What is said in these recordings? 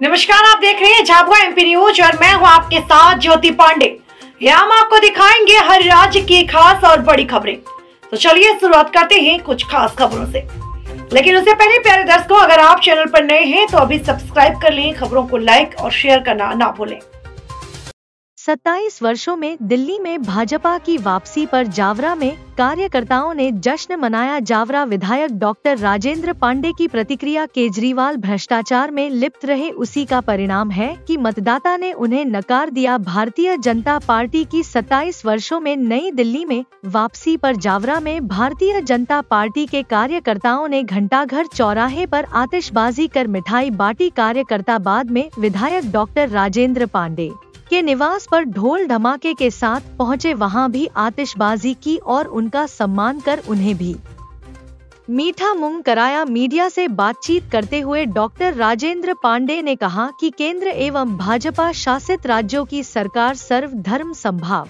नमस्कार, आप देख रहे हैं झाबुआ एमपी न्यूज और मैं हूं आपके साथ ज्योति पांडे। यहाँ हम आपको दिखाएंगे हर राज्य की खास और बड़ी खबरें। तो चलिए शुरुआत करते हैं कुछ खास खबरों से। लेकिन उससे पहले प्यारे दर्शकों, अगर आप चैनल पर नए हैं तो अभी सब्सक्राइब कर लें, खबरों को लाइक और शेयर करना ना भूलें। 27 वर्षों में दिल्ली में भाजपा की वापसी पर जावरा में कार्यकर्ताओं ने जश्न मनाया। जावरा विधायक डॉक्टर राजेंद्र पांडे की प्रतिक्रिया, केजरीवाल भ्रष्टाचार में लिप्त रहे, उसी का परिणाम है कि मतदाता ने उन्हें नकार दिया। भारतीय जनता पार्टी की 27 वर्षों में नई दिल्ली में वापसी पर जावरा में भारतीय जनता पार्टी के कार्यकर्ताओं ने घंटाघर चौराहे पर आतिशबाजी कर मिठाई बांटी। कार्यकर्ता बाद में विधायक डॉक्टर राजेंद्र पांडे के निवास पर ढोल धमाके के साथ पहुंचे, वहां भी आतिशबाजी की और उनका सम्मान कर उन्हें भी मीठा मुंह कराया। मीडिया से बातचीत करते हुए डॉक्टर राजेंद्र पांडे ने कहा कि केंद्र एवं भाजपा शासित राज्यों की सरकार सर्वधर्म समभाव,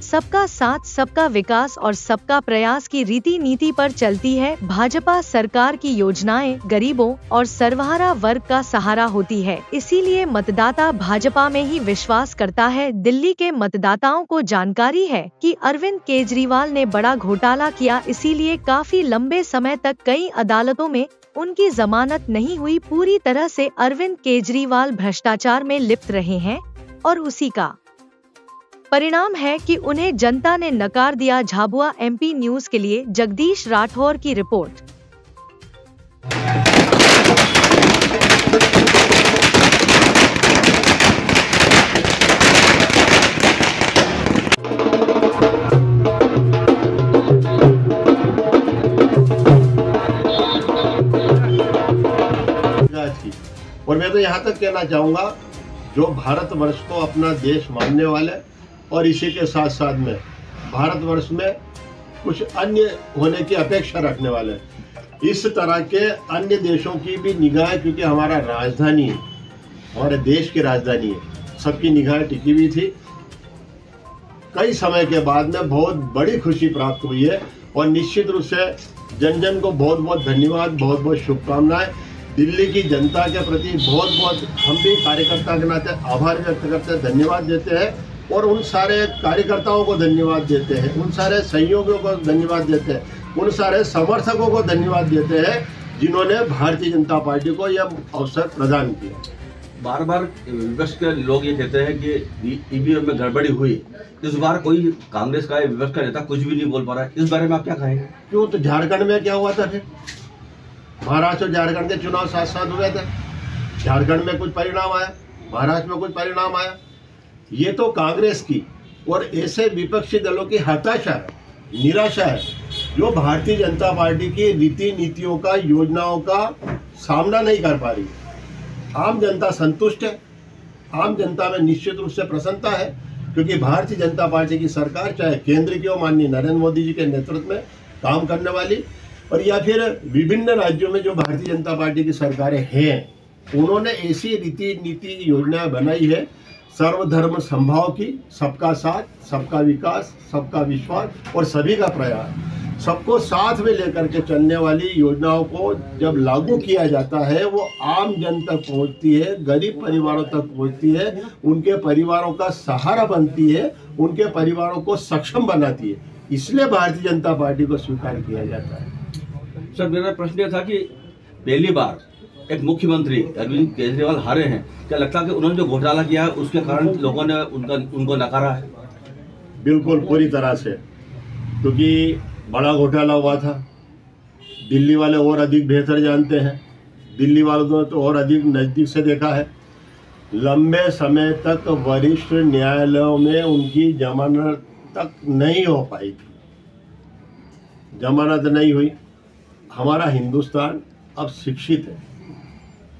सबका साथ, सबका विकास और सबका प्रयास की रीति नीति पर चलती है। भाजपा सरकार की योजनाएं गरीबों और सर्वहारा वर्ग का सहारा होती है, इसीलिए मतदाता भाजपा में ही विश्वास करता है। दिल्ली के मतदाताओं को जानकारी है कि अरविंद केजरीवाल ने बड़ा घोटाला किया, इसीलिए काफी लंबे समय तक कई अदालतों में उनकी जमानत नहीं हुई। पूरी तरह से अरविंद केजरीवाल भ्रष्टाचार में लिप्त रहे हैं और उसी का परिणाम है कि उन्हें जनता ने नकार दिया। झाबुआ एमपी न्यूज के लिए जगदीश राठौर की रिपोर्ट। और मैं तो यहाँ तक कहना चाहूँगा, जो भारतवर्ष को अपना देश मानने वाले और इसी के साथ साथ में भारतवर्ष में कुछ अन्य होने की अपेक्षा रखने वाले, इस तरह के अन्य देशों की भी निगाह, क्योंकि हमारा राजधानी है, हमारे देश की राजधानी है, सबकी निगाह टिकी हुई थी। कई समय के बाद में बहुत बड़ी खुशी प्राप्त हुई है और निश्चित रूप से जन जन को बहुत बहुत धन्यवाद, बहुत बहुत शुभकामनाएं। दिल्ली की जनता के प्रति बहुत बहुत हम भी कार्यकर्ता के नाते आभार व्यक्त करते हैं, धन्यवाद देते हैं और उन सारे कार्यकर्ताओं को धन्यवाद देते हैं, उन सारे सहयोगियों को धन्यवाद देते हैं, उन सारे समर्थकों को धन्यवाद देते हैं जिन्होंने भारतीय जनता पार्टी को यह अवसर प्रदान किया। बार बार विपक्ष के लोग ये कहते हैं कि ईवीएम में गड़बड़ी हुई, इस बार कोई कांग्रेस का विपक्ष का नेता कुछ भी नहीं बोल पा रहा है, इस बारे में आप क्या कहेंगे? क्यों, तो झारखंड में क्या हुआ था फिर? महाराष्ट्र और झारखंड के चुनाव साथ साथ हुए थे, झारखंड में कुछ परिणाम आया, महाराष्ट्र में कुछ परिणाम आया। ये तो कांग्रेस की और ऐसे विपक्षी दलों की हताशा है, निराशा है, जो भारतीय जनता पार्टी की रीति नीतियों का, योजनाओं का सामना नहीं कर पा रही। आम जनता संतुष्ट है, आम जनता में निश्चित रूप से प्रसन्नता है, क्योंकि भारतीय जनता पार्टी की सरकार, चाहे केंद्र की हो, माननीय नरेंद्र मोदी जी के नेतृत्व में काम करने वाली, और या फिर विभिन्न राज्यों में जो भारतीय जनता पार्टी की सरकारें हैं, उन्होंने ऐसी रीति नीति योजनाएं बनाई है सर्वधर्म समभाव की, सबका साथ, सबका विकास, सबका विश्वास और सभी का प्रयास, सबको साथ में लेकर के चलने वाली योजनाओं को जब लागू किया जाता है, वो आम जन तक पहुंचती है, गरीब परिवारों तक पहुंचती है, उनके परिवारों का सहारा बनती है, उनके परिवारों को सक्षम बनाती है, इसलिए भारतीय जनता पार्टी को स्वीकार किया जाता है। सर, मेरा प्रश्न यह था कि पहली बार एक मुख्यमंत्री अरविंद केजरीवाल हारे हैं, क्या लगता है कि उन्होंने जो घोटाला किया है उसके कारण लोगों ने उनको नकारा है? बिल्कुल, पूरी तरह से, क्योंकि बड़ा घोटाला हुआ था। दिल्ली वाले और अधिक बेहतर जानते हैं, दिल्ली वालों ने तो और अधिक नज़दीक से देखा है। लंबे समय तक वरिष्ठ न्यायालयों में उनकी जमानत तक नहीं हो पाई थी, जमानत नहीं हुई। हमारा हिंदुस्तान अब शिक्षित है,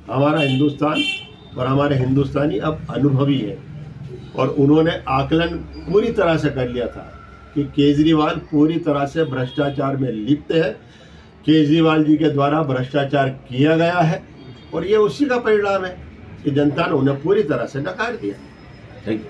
हमारा हिंदुस्तान और हमारे हिंदुस्तानी अब अनुभवी है, और उन्होंने आकलन पूरी तरह से कर लिया था कि केजरीवाल पूरी तरह से भ्रष्टाचार में लिप्त है, केजरीवाल जी के द्वारा भ्रष्टाचार किया गया है, और ये उसी का परिणाम है कि जनता ने उन्हें पूरी तरह से नकार दिया। Thank you.